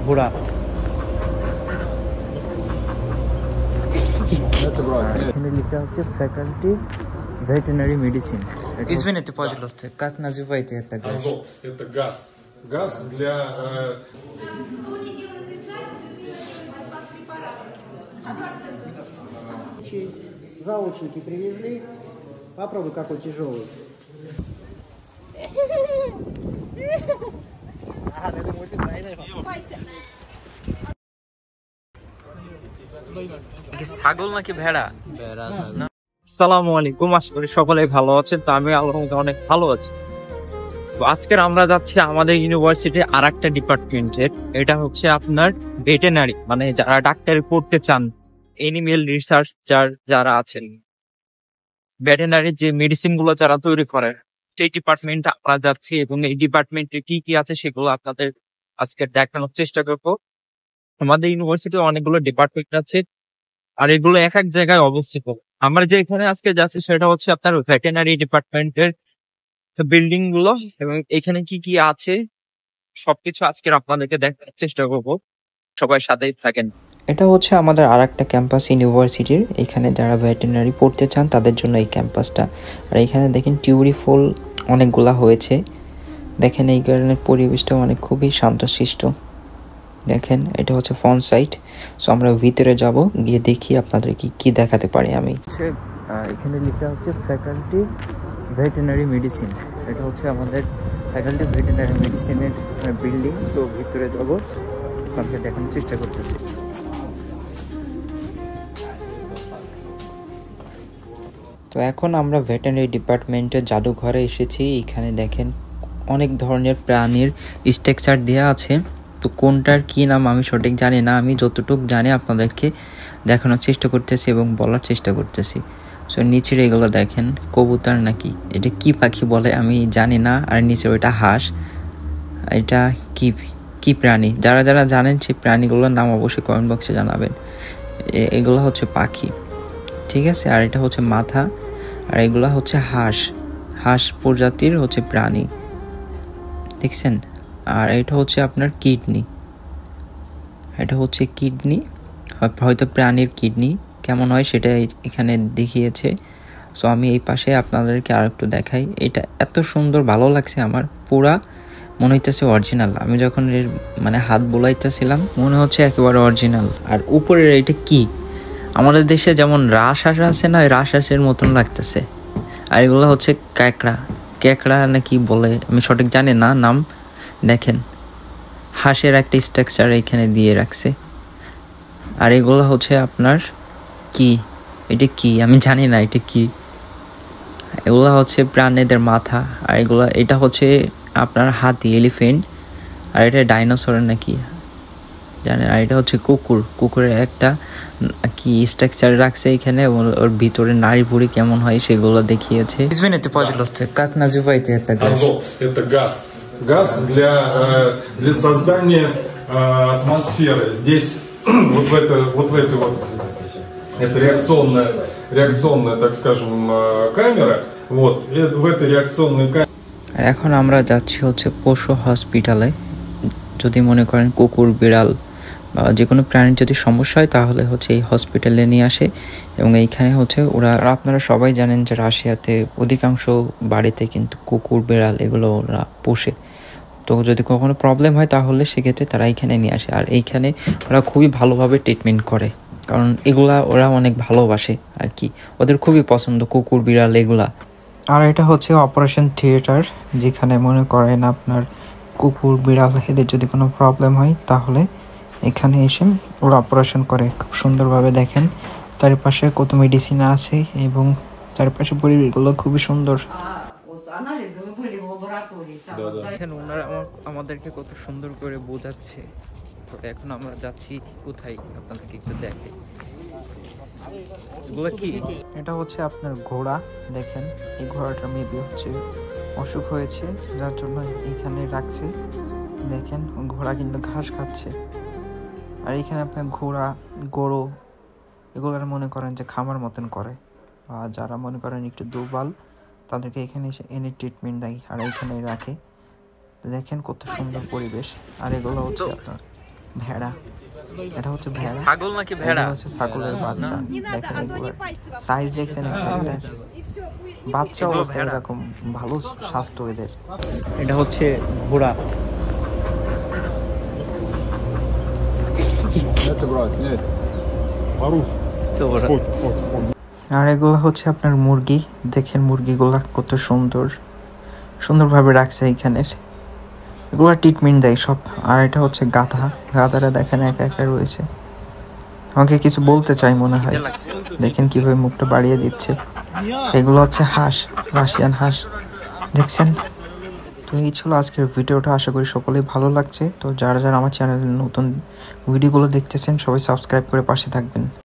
ঘোড়া эখানে লেখা আছে факультет ветеринary медицин. Извините, пожалуйста, как называете это газ? Азот. Это газ. Газ для... Заочники привезли. Попробуй, какой тяжелый. ছাগল নাকি ভেড়া? আসসালামু আলাইকুম, আশা করি সকলে ভালো আছেন। তো আমি আল্লাহর রহমতে অনেক ভালো আছি। তো আজকের আমরা যাচ্ছি আমাদের ইউনিভার্সিটির আর একটা ডিপার্টমেন্টের, এটা হচ্ছে আপনার ভেটেনারি, মানে যারা ডাক্তারি পড়তে চান, এনিমেল রিসার্চ যারা আছেন, ভেটেনারি যে মেডিসিন গুলো যারা তৈরি করে, সেই ডিপার্টমেন্টে আমরা যাচ্ছি এবং এই ডিপার্টমেন্টে কি কি আছে সেগুলো আপনাদের আজকে দেখানোর চেষ্টা করবো। আমাদের ইউনিভার্সিটিতে অনেকগুলো ডিপার্টমেন্ট আছে আর এগুলো এক এক জায়গায় অবস্থিত। আমরা যে এখানে আজকে যাচ্ছি সেটা হচ্ছে আপনার ভেটেনারি ডিপার্টমেন্টের বিল্ডিং গুলো, এবং এখানে কি কি আছে সবকিছু আজকে আপনাদেরকে দেখার চেষ্টা করবো। সবাই সাথেই থাকেন। এটা হচ্ছে আমাদের আর একটা ক্যাম্পাস ইউনিভার্সিটির। এখানে যারা ভেটেরিনারি পড়তে চান তাদের জন্য এই ক্যাম্পাসটা। আর এখানে দেখেন টিউরি ফুল অনেকগুলা হয়েছে। দেখেন এই গার্ডেনের পরিবেশটা মানে খুবই শান্তশিষ্ট। দেখেন এটা হচ্ছে ফ্রন্ট সাইড। সো আমরা ভিতরে যাব, গিয়ে দেখি আপনাদের কি দেখাতে পারি আমি। এখানে লেখা আছে ফ্যাকাল্টি ভেটেরিনারি মেডিসিন। এটা হচ্ছে আমাদের ফ্যাকাল্টি ভেটেরিনারি মেডিসিনের বিল্ডিং। তো ভিতরে যাব, আপনাকে দেখানোর চেষ্টা করতেছি। তো এখন আমরা ভেটেরিনারি ডিপার্টমেন্টের জাদুঘরে এসেছি। এখানে দেখেন অনেক ধরনের প্রাণীর স্ট্রাকচার দেওয়া আছে। তো কোনটার কি নাম আমি সঠিক জানি না, আমি যতটুকু জানি আপনাদেরকে দেখানোর চেষ্টা করতেছি এবং বলার চেষ্টা করতেছি। সো নিচের এগুলো দেখেন কবুতর নাকি এটা কি পাখি বলে আমি জানি না, আর নিচে ওইটা হাঁস। এটা কি প্রাণী, যারা যারা জানেন সেই প্রাণীগুলোর নাম অবশ্যই কমেন্ট বক্সে জানাবেন। এগুলো হচ্ছে পাখি, ঠিক আছে। আর এটা হচ্ছে মাথা, আর এগুলা হচ্ছে হাঁস প্রজাতির হচ্ছে প্রাণী, দেখছেন। আর এটা হচ্ছে আপনার কিডনি, এটা হচ্ছে কিডনি, হয়তো প্রাণীর কিডনি কেমন হয় সেটা এখানে দেখিয়েছে। সো আমি এই পাশে আপনাদেরকে আর একটু দেখাই। এটা এত সুন্দর ভালো লাগছে আমার, পুরা মনে হইতেছে অরিজিনাল। আমি যখন এর মানে হাত বোলাইতেছিলাম মনে হচ্ছে একেবারে অরিজিনাল। আর উপরের এটা কি, আমাদের দেশে যেমন রাজহাঁস আছে না, ওই রাজহাঁসের মতন লাগতেছে। আর এগুলো হচ্ছে ক্যাকড়া নাকি বলে আমি সঠিক জানি না নাম। দেখেন হাঁসের একটা স্ট্রাকচার এখানে দিয়ে রাখছে। আর এগুলো হচ্ছে আপনার কি, এটা কি আমি জানি না এটা কি। এগুলো হচ্ছে প্রাণীদের মাথা। আর এটা হচ্ছে আপনার হাতি, এলিফেন্ট। আর এটা ডাইনোসরের নাকি জানেন। আর এটা হচ্ছে কুকুরের একটা কি স্ট্রাকচার রাখছে এখানে, ওর ভিতরে নাড়ি ভুড়ি কেমন হয় সেগুলো দেখিয়েছে। Извините, пожалуйста, как называете это газ? Азот. Это газ. Газ для создания атмосферы. Здесь вот в этой вот это реакционная, так скажем, камера. Вот. И в этой реакционной камере. আর এখন আমরা যাচ্ছি হচ্ছে পশু হসপিটালে। যদি মনে করেন কুকুর, বিড়াল বা যে কোনো প্রাণীর যদি সমস্যা হয় তাহলে হচ্ছে এই হসপিটালে নিয়ে আসে। এবং এইখানে হচ্ছে আপনারা সবাই জানেন যে রাশিয়াতে অধিকাংশ বাড়িতে কিন্তু কুকুর, বিড়াল এগুলো ওরা পোষে। তো যদি কখনো প্রবলেম হয় তাহলে সেক্ষেত্রে তারা এইখানে নিয়ে আসে। আর এইখানে ওরা খুবই ভালোভাবে ট্রিটমেন্ট করে, কারণ এগুলা ওরা অনেক ভালোবাসে আর কি, ওদের খুবই পছন্দ কুকুর, বিড়াল এগুলা। আর এটা হচ্ছে অপারেশন থিয়েটার, যেখানে মনে করেন আপনার কুকুর, বিড়াল এদের যদি কোনো প্রবলেম হয় তাহলে এখানে এসে ওরা অপারেশন করে খুব সুন্দরভাবে। দেখেন চারিপাশে কত মেডিসিন আছে এবং চারিপাশে পরিবেশগুলো খুবই সুন্দর। ওনারা আমাদেরকে কত সুন্দর করে বোঝাচ্ছে। তো এখন আমরা যাচ্ছি কোথায় আপনাদেরকে একটু দেখে। এটা হচ্ছে আপনার ঘোড়া। দেখেন এই ঘোড়াটা মেবি হচ্ছে অসুখ হয়েছে যার জন্য এইখানে রাখছে। দেখেন ঘোড়া কিন্তু ঘাস খাচ্ছে। আর এখানে আপনার ঘোড়া, গরু এগুলোর মনে করেন যে খামার মতন করে, বা যারা মনে করেন একটু দুর্বল তাদেরকে এখানে এসে এনে ট্রিটমেন্ট দেয় আর এখানে রাখে। দেখেন কত সুন্দর পরিবেশ। আর এগুলো হচ্ছে আপনার ভেড়া, এটা হচ্ছে ভেড়া, ছাগল নাকি ভেড়া? এটা হচ্ছে ছাগলের বাচ্চা। দেখেন এগুলো সাইজ দেখছেন, একটা বাচ্চা এগুলো অবস্থা ভেড়া। এরকম, ভালো স্বাস্থ্য এদের। এটা হচ্ছে ঘোড়া। Это, брат, нет. Маруф. ঘোড়া। আর এগুলো হচ্ছে আপনার মুরগি, দেখেন মুরগিগুলা কত সুন্দর সুন্দরভাবে রাখছে এইখানের, এগুলো ট্রিটমেন্ট দেয় সব। আর এটা হচ্ছে গাধা, গাধারা দেখেন একা একা রয়েছে, আমাকে কিছু বলতে চাই মনে হয়, দেখেন কিভাবে মুখটা বাড়িয়ে দিচ্ছে। এগুলো হচ্ছে হাঁস, রাশিয়ান হাঁস, দেখছেন। তো এই ছিল আজকের ভিডিওটা, আশা করি সকলেই ভালো লাগছে। তো যারা যারা আমার চ্যানেলের নতুন ভিডিওগুলো দেখতেছেন সবাই সাবস্ক্রাইব করে পাশে থাকবেন।